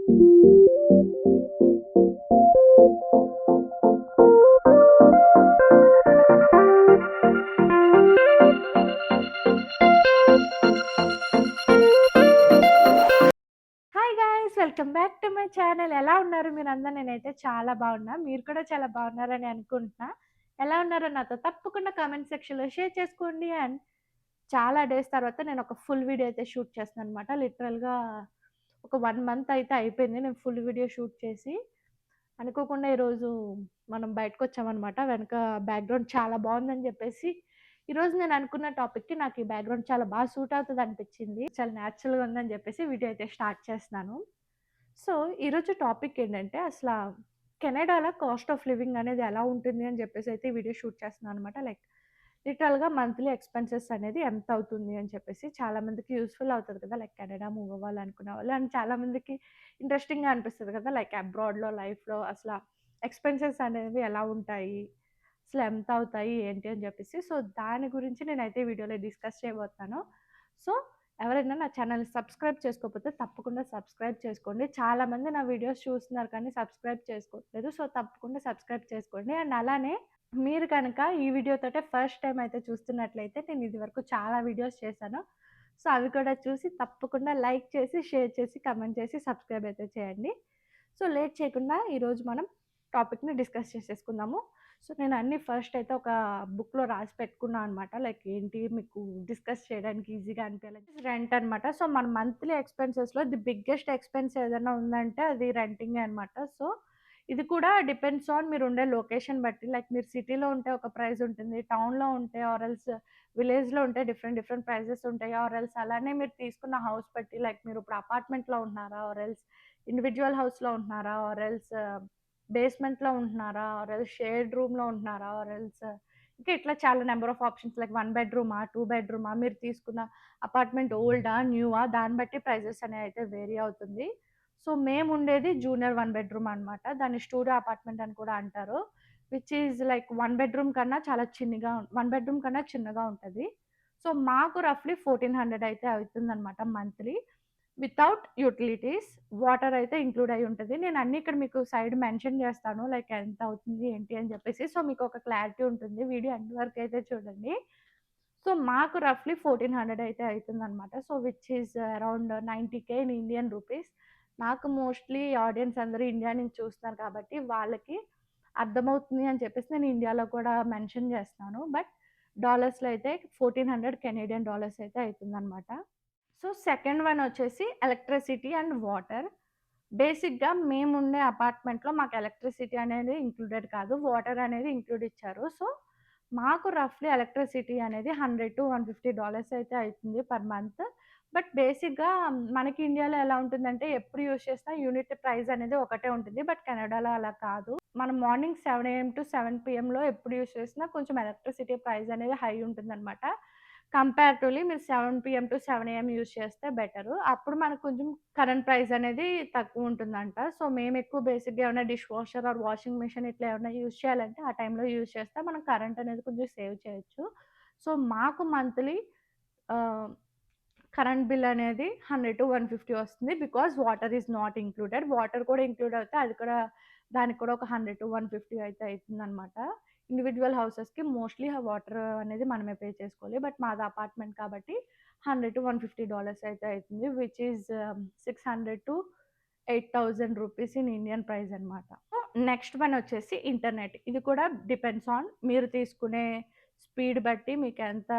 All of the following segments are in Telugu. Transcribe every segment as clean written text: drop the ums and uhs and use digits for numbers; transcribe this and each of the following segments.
Hi guys! Welcome back to my channel. ఎలా ఉన్నారు మీరందరూ? నేనైతే చాలా బాగున్నా. మీరు కూడా చాలా బాగున్నారని అనుకుంటున్నా. ఎలా ఉన్నారో నాతో తప్పకుండా కామెంట్ సెక్షన్‌లో షేర్ చేసుకోండి. అండ్ చాలా డేస్ తర్వాత నేను ఒక ఫుల్ వీడియో అయితే షూట్ చేస్తున్నాననమాట. లిటరల్‌గా ఒక 1 మంత్ అయితే అయిపోయింది నేను ఫుల్ వీడియో షూట్ చేసి. అనుకోకుండా ఈరోజు మనం బయటకొచ్చామనమాట. వెనక బ్యాక్‌గ్రౌండ్ చాలా బాగుందని చెప్పేసి, ఈరోజు నేను అనుకున్న టాపిక్‌కి నాకు ఈ బ్యాక్‌గ్రౌండ్ చాలా బాగా సూట్ అవుతదనిపించింది. చాలా న్యాచురల్‌గా ఉందని చెప్పేసి వీడియో అయితే స్టార్ట్ చేస్తున్నాను. సో, ఈరోజు టాపిక్ ఏంటంటే కెనడాలో కాస్ట్ ఆఫ్ లివింగ్ అనేది ఎలా ఉంటుంది అని చెప్పేసి అయితే ఈ వీడియో షూట్ చేస్తున్నాననమాట. లైక్ లిటరల్‌గా మంత్లీ ఎక్స్‌పెన్సెస్ అనేది ఎంత అవుతుంది అని చెప్పేసి చాలామందికి యూజ్‌ఫుల్ అవుతది కదా! లైక్ కెనడా మూవ్ అవ్వాలనుకునే వాళ్ళు అండ్ చాలామందికి ఇంట్రెస్టింగ్‌గా అనిపిస్తది కదా! లైక్ అబ్రాడ్‌లో లైఫ్‌లో ఎక్స్‌పెన్సెస్ అనేవి ఎలా ఉంటాయి? అసలు ఎంత అవుతాయి? ఏంటి అని చెప్పేసి. సో, దాని గురించి నేనైతే ఈ వీడియోలో డిస్కస్ చేయబోతున్నాను. సో, ఎవరైనా నా ఛానల్‌ని సబ్స్క్రైబ్ చేసుకోకపోతే తప్పకుండా సబ్స్క్రైబ్ చేసుకోండి. చాలామంది నా వీడియోస్ చూస్తున్నారు కానీ సబ్స్క్రైబ్ చేసుకోవట్లేదు. సో, తప్పకుండా సబ్స్క్రైబ్ చేసుకోండి. అండ్ అలానే మీరు కనుక ఈ వీడియోతోటే ఫస్ట్ టైమ్ అయితే చూస్తున్నట్లయితే నేను ఇదివరకు చాలా వీడియోస్ చేశాను. సో, అవి కూడా చూసి తప్పకుండా లైక్ చేసి, షేర్ చేసి, కామెంట్ చేసి సబ్స్క్రైబ్ అయితే చేయండి. సో, లేట్ చేయకుండా ఈరోజు మనం టాపిక్‌ని డిస్కస్ చేసేసుకుందాము. సో, నేను అన్నీ ఫస్ట్ అయితే ఒక బుక్‌లో రాసి పెట్టుకున్నా అనమాట. లైక్ ఏంటి మీకు డిస్కస్ చేయడానికి ఈజీగా అనిపియాలని. రెంట్ అనమాట. సో, మన మంత్లీ ఎక్స్‌పెన్సెస్‌లో ది బిగ్గెస్ట్ ఎక్స్‌పెన్స్ ఏదైనా ఉందంటే అది రెంటింగే అనమాట. సో, ఇది కూడా డిపెండ్స్ ఆన్ మీరుండే లొకేషన్ బట్టి. లైక్ మీరు సిటీలో ఉంటే ఒక ప్రైస్ ఉంటుంది. టౌన్‌లో ఉంటే ఆర్ ఎల్స్ విలేజ్‌లో ఉంటే డిఫరెంట్ డిఫరెంట్ ప్రైజెస్ ఉంటాయి. ఆర్ ఎల్స్ అలానే మీరు తీసుకున్న హౌస్ బట్టి లైక్ మీరు ఇప్పుడు అపార్ట్మెంట్‌లో ఉంటున్నారా? ఆర్ ఎల్స్ ఇండివిడ్యువల్ హౌస్‌లో ఉంటున్నారా? ఆర్ ఎల్స్ బేస్మెంట్‌లో ఉంటున్నారా? ఆర్ ఎల్స్ షేర్డ్ రూమ్‌లో ఉంటున్నారా? ఆర్ ఎల్స్ ఇంకా ఇట్లా చాలా నంబర్ ఆఫ్ ఆప్షన్స్ లైక్ 1 బెడ్‌రూమా? 2 బెడ్‌రూమా? మీరు తీసుకున్న అపార్ట్మెంట్ ఓల్డా? న్యూవా? దాన్ని బట్టి ప్రైజెస్ అనేవైతే వేరీ అవుతుంది. సో, మేముండేది జూనియర్ 1 బెడ్‌రూమ్ అనమాట. దాన్ని స్టూడియో అపార్ట్మెంట్ అని కూడా అంటారు. విచ్ ఈజ్ లైక్ 1 బెడ్‌రూమ్ కన్నా చాలా 1 బెడ్‌రూమ్ కన్నా చిన్నగా ఉంటది. సో, మాకు రఫ్‌లీ 1400 అయితే అవుతుందనమాట మంత్లీ. Without utilities. వాటర్ అయితే ఇంక్లూడ్ అయ్యి ఉంటది. నేను అన్నీ ఇక్కడ మీకు సైడ్ మెన్షన్ చేస్తాను. లైక్ ఎంత అవుతుంది ఏంటి అని చెప్పేసి. సో, మీకు ఒక క్లారిటీ ఉంటుంది. వీడియో ఎండ్ వరకు అయితే చూడండి. సో, మాకు రఫ్‌లీ 1400 అయితే అయితుందనమాట. So, which is around 90,000 in Indian rupees. నాకు మోస్ట్‌లీ ఆడియన్స్ అందరూ ఇండియా నుంచి చూస్తున్నారు కాబట్టి వాళ్ళకి అర్థమవుతుంది అని చెప్పేసి నేను ఇండియాలో కూడా మెన్షన్ చేస్తున్నాను. బట్ డాలర్స్‌లో అయితే 1400 కెనేడియన్ డాలర్స్ అయితే అయితుందనమాట. సో, సెకండ్ వన్ వచ్చేసి ఎలక్ట్రిసిటీ అండ్ వాటర్. బేసిక్‌గా మేముండే అపార్ట్మెంట్‌లో మాకు ఎలక్ట్రిసిటీ అనేది ఇంక్లూడెడ్ కాదు. వాటర్ అనేది ఇంక్లూడ్ ఇచ్చారు. సో, మాకు రఫ్‌లీ ఎలక్ట్రిసిటీ అనేది $100-150 అయితే అయితుంది పర్ మంత్. బట్ బేసిక్‌గా మనకి ఇండియాలో ఎలా ఉంటుందంటే ఎప్పుడు యూజ్ చేసినా యూనిట్ ప్రైస్ అనేది ఒకటే ఉంటుంది. బట్ కెనడాలో అలా కాదు. మనం మార్నింగ్ 7 ఏఎం టు 7 పీఎంలో ఎప్పుడు యూజ్ చేసినా కొంచెం ఎలక్ట్రిసిటీ ప్రైస్ అనేది హై ఉంటుందనమాట. కంపారిటివ్‌లీ మీరు 7 పీఎం టు 7 ఏఎం యూజ్ చేస్తే బెటరు. అప్పుడు మనకు కొంచెం కరెంట్ ప్రైస్ అనేది తక్కువుంటుందంట. సో, మేమెక్కువ బేసిక్‌గా ఏమన్నా dish washer or washing machine ఇట్లా ఏమన్నా యూజ్ చేయాలంటే ఆ టైంలో యూజ్ చేస్తే మనం కరెంట్ అనేది కొంచెం సేవ్ చేయొచ్చు. సో, మాకు మంత్లీ ఆహ్, కరెంట్ బిల్ అనేది 100-150 వస్తుంది. Because water is not included. Water కూడా ఇంక్లూడ్ అవుతే అది కూడా దానికి కూడా ఒక 100-150 అయితే అయితుందనమాట. ఇండివిడ్యువల్ హౌసెస్‌కి మోస్ట్‌లీ వాటర్ అనేది మనమే పే చేసుకోవాలి. బట్ మాది అపార్ట్మెంట్ కాబట్టి $100-150 అయితే అయితుంది. Which is 600-8,000 rupees in Indian price అనమాట. నెక్స్ట్ వన్ వచ్చేసి ఇంటర్నెట్. ఇది కూడా డిపెండ్స్ ఆన్ మీరు తీసుకునే స్పీడ్ బట్టి మీకెంత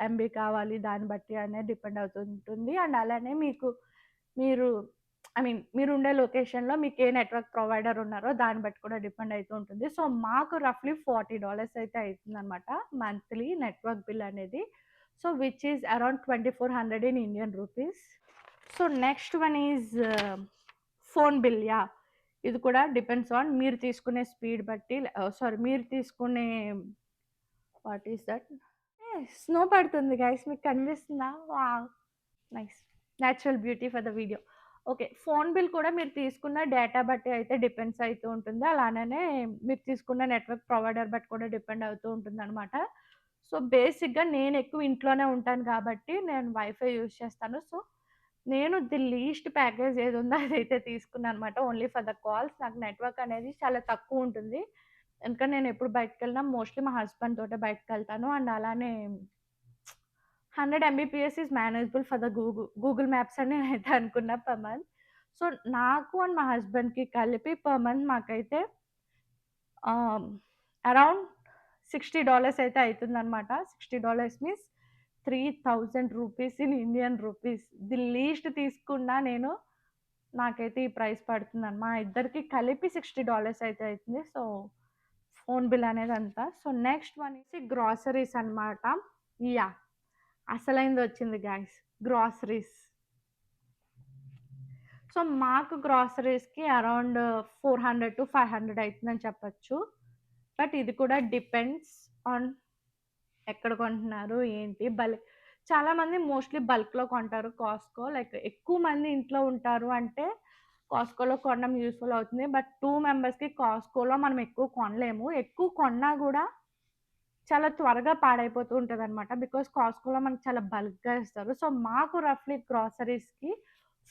ఎంబీ కావాలి దాన్ని బట్టి అనేది డిపెండ్ అవుతుంటుంది. అండ్ అలానే మీరు మీరుండే లొకేషన్‌లో మీకే నెట్వర్క్ ప్రొవైడర్ ఉన్నారో దాన్ని బట్టి కూడా డిపెండ్ అయితూ ఉంటుంది. సో, మాకు రఫ్‌లీ $40 అయితే అయితుందనమాట మంత్లీ నెట్వర్క్ బిల్ అనేది. So, which is around 2400 in Indian rupees. So, next one is phone bill. Yeah! ఇది కూడా డిపెండ్స్ ఆన్ మీరు తీసుకునే స్పీడ్ బట్టి మీరు తీసుకునే వాట్ ఈస్ దట్? స్నో పడుతుంది గైస్ మీకు కనిపిస్తుందా? Wow! Nice. Natural beauty for the video. Okay. Phone bill కూడా మీరు తీసుకున్న డేటా బట్టి అయితే డిపెండ్స్ అయితూ ఉంటుంది. అలానే మీరు తీసుకున్న నెట్వర్క్ ప్రొవైడర్ బట్టి కూడా డిపెండ్ అవుతూ ఉంటుందనమాట. సో, బేసిక్‌గా నేనెక్కువ ఇంట్లోనే ఉంటాను కాబట్టి నేను వైఫై యూజ్ చేస్తాను. సో, నేను ది లీస్ట్ ప్యాకేజ్ ఏదుందో అదైతే తీసుకున్నాననమాట. Only for the calls. నాకు నెట్వర్క్ అనేది చాలా తక్కువుంటుంది. ఎందుకంటే నేనెప్పుడు బయటికెళ్ళినా మోస్ట్‌లీ మా హస్బెండ్ తోటే బయటికెళ్తాను. అండ్ అలానే 100 Mbps is manageable for the Google maps అని నేనైతే అనుకున్నా పర్ మంత్. సో, నాకు అండ్ మా హస్బెండ్‌కి కలిపి పర్ మంత్ మాకైతే ఆహ్, అరౌండ్ $60 అయితే అయితుందనమాట. $60 means 3000 rupees in Indian rupees. The least తీసుకున్నా నేను నాకైతే ఈ ప్రైస్ పడుతుందన్ మా ఇద్దరికి కలిపి $60 అయితే అయితుంది. సో, ఫోన్ బిల్ అనేది అంతా. సో, నెక్స్ట్ వన్ ఈసి గ్రోసరీస్ అనమాట. యాహ్! అసలైందొచ్చింది గైస్. గ్రోసరీస్. సో, మాకు గ్రోసరీస్‌కి అరౌండ్ 400-500 అయితుందని చెప్పొచ్చు. బట్ ఇది కూడా డిపెండ్స్ ఆన్ ఎక్కడ కొంటున్నారు, ఏంటి చాలామంది మోస్ట్‌లీ బల్క్‌లో కొంటారు కాస్ట్‌కో. లైక్ ఎక్కువ మంది ఇంట్లో ఉంటారు అంటే కాస్ట్‌కోలో కొనడం యూజ్‌ఫుల్ అవుతుంది. బట్ 2 మెంబర్స్‌కి కాస్ట్‌కోలో మనం ఎక్కువ కొనలేము. ఎక్కువ కొన్నా గూడా చాలా త్వరగా పాడైపోతూ ఉంటదనమాట. బికాజ్ కాస్ట్‌కోలో మనకు చాలా బల్క్‌గా ఇస్తారు. సో, మాకు రఫ్‌లీ గ్రోసరీస్‌కి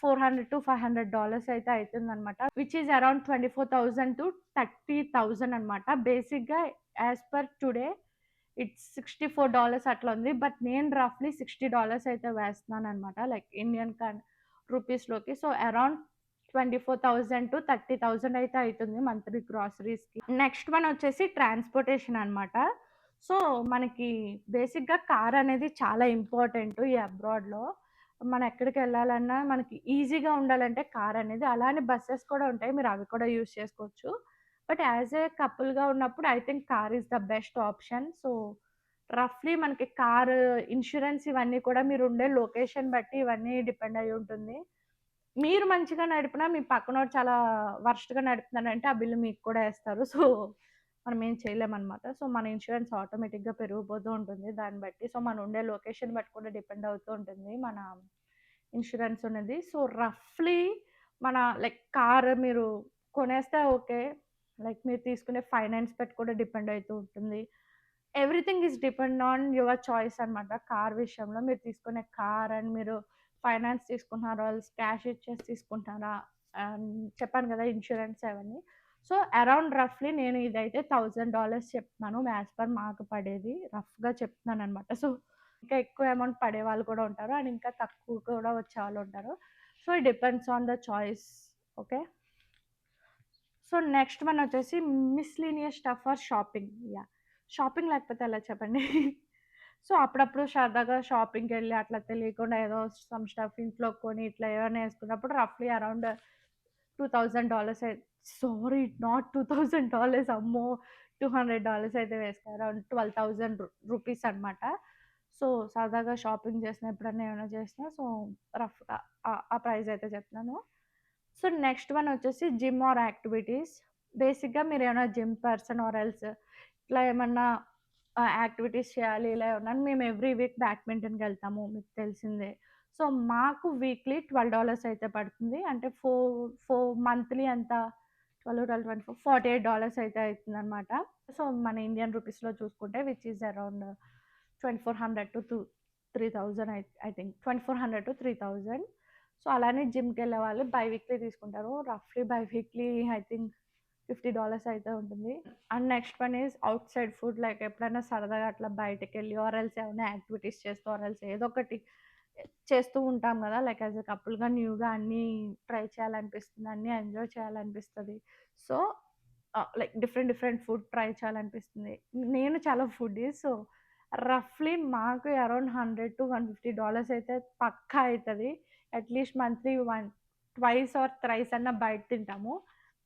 $400-500 అయితే అయితుందనమాట. విచ్ ఈస్ అరౌండ్ 24,000-30,000 అనమాట. బేసిక్‌గా యాస్ పర్ టుడే ఇట్స్ $64 అట్లా ఉంది. బట్ నేను రఫ్‌లీ $60 అయితే వేస్తున్నాననమాట. లైక్ ఇండియన్ రూపీస్‌లోకి. సో, అరౌండ్ 24,000-30,000 అయితే అయితుంది మంత్లీ గ్రోసరీస్‌కి. నెక్స్ట్ వన్ వచ్చేసి ట్రాన్స్‌పోర్టేషన్ అనమాట. సో, మనకి బేసిక్‌గా కార్ అనేది చాలా ఇంపార్టెంటు ఈ అబ్రాడ్‌లో. మనం ఎక్కడికెళ్ళాలన్నా మనకి ఈజీగా ఉండాలంటే కార్ అనేది. అలానే బసెస్ కూడా ఉంటాయి. మీరు అవి కూడా యూజ్ చేసుకోవచ్చు. బట్ యాస్ ఎ కపుల్‌గా ఉన్నప్పుడు I think car is the best option. So, రఫ్‌లీ మనకి కారు ఇన్స్యూరెన్స్ ఇవన్నీ కూడా మీరుండే లొకేషన్ బట్టి ఇవన్నీ డిపెండ్ అయ్యి ఉంటుంది. మీరు మంచిగా నడిపినా మీ పక్కనోడు చాలా వరస్ట్‌గా నడుపుతున్నాడంటే ఆ బిల్ మీకు కూడా ఏస్తారు. సో, మనం ఏం చేయలేమనమాట. సో, మన ఇన్స్యూరెన్స్ ఆటోమేటిక్‌గా పెరిగిపోతూ ఉంటుంది దాన్ని బట్టి. సో, మనం ఉండే లొకేషన్ బట్టి కూడా డిపెండ్ అవుతూ ఉంటుంది మన ఇన్స్యూరెన్స్ అనేది. సో, రఫ్‌లీ మన లైక్ కార్ మీరు కొనేస్తే ఓకే. లైక్ మీరు తీసుకునే ఫైనాన్స్ బట్టి కూడా డిపెండ్ అయితూ ఉంటుంది. Everything is depend on your choice అనమాట. కార్ విషయంలో మీరు తీసుకునే కార్ అండ్ మీరు ఫైనాన్స్ తీసుకుంటున్నారా? క్యాష్ ఇచ్చేసి తీసుకుంటున్నారా? అండ్ చెప్పాను కదా! ఇన్స్యూరెన్స్ అవన్నీ. సో, అరౌండ్ రఫ్‌లీ నేను ఇదైతే $1000 చెప్తున్నాను. యాస్ పర్ మాకు పడేది. రఫ్‌గా చెప్తున్నాననమాట. సో, ఇంకా ఎక్కువ అమౌంట్ పడేవాళ్ళు కూడా ఉంటారు. అండ్ ఇంకా తక్కువ కూడా వచ్చేవాళ్ళుంటారు. So, it depends on the choice. Okay. So, next one వచ్చేసి miscellaneous stuff for shopping. Yeah! Shopping లేకపోతే ఎలా చెప్పండి? సో, అప్పుడప్పుడు సరదాగా షాపింగ్‌కెళ్ళి అట్లా తెలియకుండా ఏదో సమ్ స్టఫ్ ఇంట్లో కొని ఇట్లా ఏమైనా యేసుకున్నప్పుడు రఫ్‌లీ అరౌండ్ $2000 సారీ నాట్ $2000 అమ్మో! $200 అయితే వేసుకో అరౌండ్ 12,000 రూపీస్ అనమాట. సో, సరదాగా షాపింగ్ చేసినా ఎప్పుడన్నా ఏమైనా చేసినా సో, రఫ్‌గా ఆ ప్రైస్ అయితే చెప్తున్నాను. సో, నెక్స్ట్ వన్ వచ్చేసి జిమ్ ఆర్ యాక్టివిటీస్. బేసిక్‌గా మీరేమైనా జిమ్ పర్సన్ ఆర్ ఎల్స్ ఇట్లా ఏమన్నా యాక్టివిటీస్ చేయాలి ఇలా ఏమన్నా మేము ఎవ్రీ వీక్ బ్యాడ్మింటన్‌కెళ్తాము మీకు తెలిసిందే. సో, మాకు వీక్లీ $12 అయితే పడుతుంది. అంటే 4 మంత్లీ ఎంత 12, 12, 24 $48 అయితే అయితుందనమాట. సో, మన ఇండియన్ రూపీస్‌లో చూసుకుంటే which is around 2400-3000 I think 2400-3000. So, అలానే జిమ్‌కెళ్ళే వాళ్ళు బై వీక్లీ తీసుకుంటారు. రఫ్‌లీ బై వీక్లీ ఐ థింక్ $50 అయితే ఉంటుంది. And next one is out side food like ఎప్పుడైనా సరదాగా అట్లా బయటకెళ్ళి ఆర్ ఎల్స్ ఏమైనా యాక్టివిటీస్ చేస్తూ ఆర్ ఎల్స్ ఏదో ఒకటి చేస్తూ ఉంటాం గదా! లైక్ యాస్ ఎ కపుల్‌గా న్యూగా అన్నీ ట్రై చేయాలనిపిస్తుంది. అన్నీ ఎంజాయ్ చేయాలనిపిస్తది. So, like different different food try చేయాలనిపిస్తుంది. నేను చాలా ఫుడ్డీ. సో, రఫ్‌లీ మాకు అరౌండ్ $100-150 అయితే పక్కా అయితది. At least monthly twice or thrice అన్నా బయట తింటాము.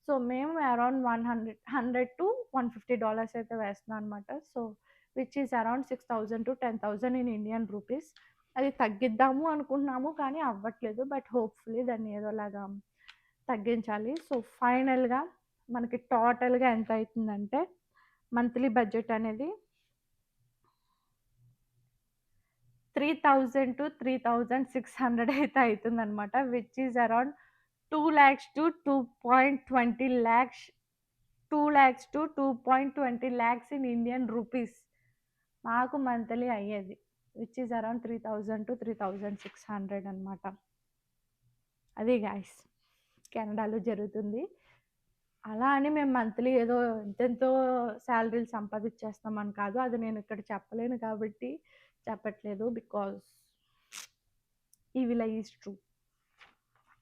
సో, మేము అరౌండ్ 100-150 అయితే వేస్తున్నాం అనమాట. So, which is around 6,000-10,000 in Indian rupees. అది తగ్గిద్దాము అనుకుంటున్నాము కానీ అవ్వట్లేదు. బట్ హోప్‌ఫుల్లీ దాన్ని ఏదోలాగా తగ్గించాలి. సో, ఫైనల్‌గా మనకి టోటల్‌గా ఎంత అయితుందంటే మంత్లీ బడ్జెట్ అనేది 3,000-3,600 అయితే అయితుందనమాట. Which is around 2,00,000-2.20 lakhs 2,00,000-2.20 lakhs in Indian rupees. మాకు మంత్లీ అయ్యేది. విచ్ ఈస్ అరౌండ్ 3,000-3,600 అనమాట. అది గాయ్స్ కెనడాలో జరుగుతుంది. అలా అని మేము మంత్లీ ఏదో ఎంతెంతో శాలరీలు సంపాదించేస్తామని కాదు. అది నేను ఇక్కడ చెప్పలేను కాబట్టి చెప్పట్లేదు. బికాజ్ ఈ విల్ ఈజ్ ట్రూ.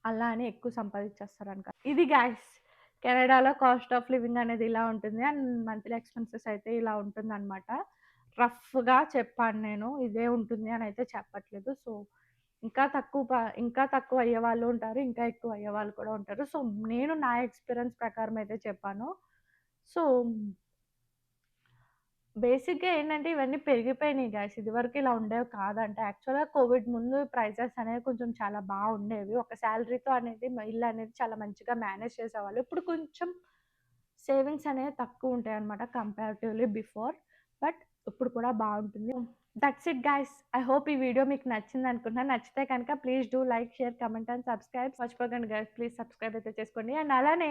అలా అని ఎక్కువ సంపాదించేస్తారని కాదు. ఇది గాయ్స్ కెనడాలో కాస్ట్ ఆఫ్ లివింగ్ అనేది ఇలా ఉంటుంది. అండ్ మంత్లీ ఎక్స్‌పెన్సెస్ అయితే ఇలా ఉంటుందనమాట. రఫ్‌గా చెప్పాను నేను. ఇదే ఉంటుంది అని అయితే చెప్పట్లేదు. సో, ఇంకా తక్కువ అయ్యేవాళ్ళు ఉంటారు. ఇంకా ఎక్కువ అయ్యేవాళ్ళు కూడా ఉంటారు. సో, నేను నా ఎక్స్‌పీరియన్స్ ప్రకారం అయితే చెప్పాను. సో, బేసిక్‌గా ఏంటంటే ఇవన్నీ పెరిగిపోయినాయి గాయ్స్. ఇదివరకు ఇలా ఉండేవి కాదంట. యాక్చువల్‌గా కోవిడ్ ముందు ప్రైజెస్ అనేవి కొంచెం చాలా బాగుండేవి. ఒక సాలరీతో అనేది ఇల్లు అనేది చాలా మంచిగా మేనేజ్ చేసేవాళ్ళు. ఇప్పుడు కొంచెం సేవింగ్స్ అనేవి తక్కువ ఉంటాయన్నమాట కంపారిటివ్‌లీ బిఫోర్. బట్ ఇప్పుడు కూడా బాగుంటుంది. That's it guys. I hope ఈ వీడియో మీకు నచ్చింది అనుకుంటున్నాను. నచ్చితే కనుక please do like, share, comment and subscribe. మర్చిపోకండి గైస్ ప్లీజ్ సబ్స్క్రైబ్ అయితే చేసుకోండి. అండ్ అలానే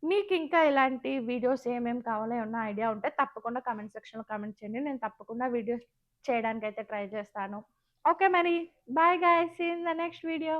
మీకు ఇంకా ఇలాంటి వీడియోస్ ఏమేమి కావాలో ఏమన్నా ఐడియా ఉంటే తప్పకుండా కామెంట్ సెక్షన్‌లో కామెంట్ చేయండి. నేను తప్పకుండా వీడియోస్ చేయడానికైతే ట్రై చేస్తాను. ఓకే మరి. Bye guys. See you in the next video.